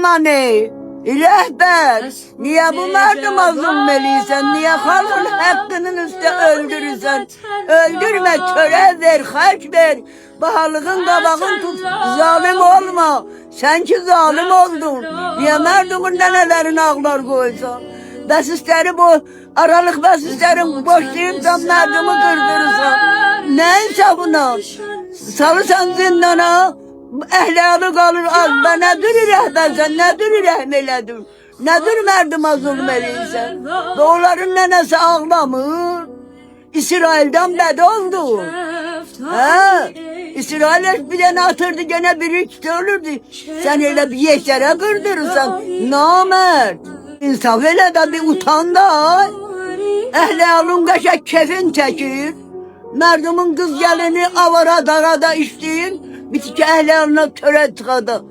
Ermeni, rehber, niye bu merdıma zulmeliysen, niye halkın hakkının üstü öldürürsen, öldürme, töre ver, haç ver, bahalığın kabağın tut, zalim olma, sen ki zalim oldun, niye merdumun nenelerin ağlar koysan, basisleri bu, aralık basislerin boşlayıp da merdumu kırdırırsan, ne insafına, salırsan zindana, ehli kalır az, ben nedir rehbersen, nedir rehmeledir, nedir merduma zulmeliysen, doğuların nenesi ağlamır, İsrail'den bed oldu. He, İsrail bir tane atırdı gene biri ölürdü. Sen öyle bir yeşere kırdırırsan, namert. İnsaf öyle de bir utan da. Ehli alın kaşa kefin çekir. Merdumun kız gelini avara darada içtiğin, bir tiki ehli alına töre tıkadı.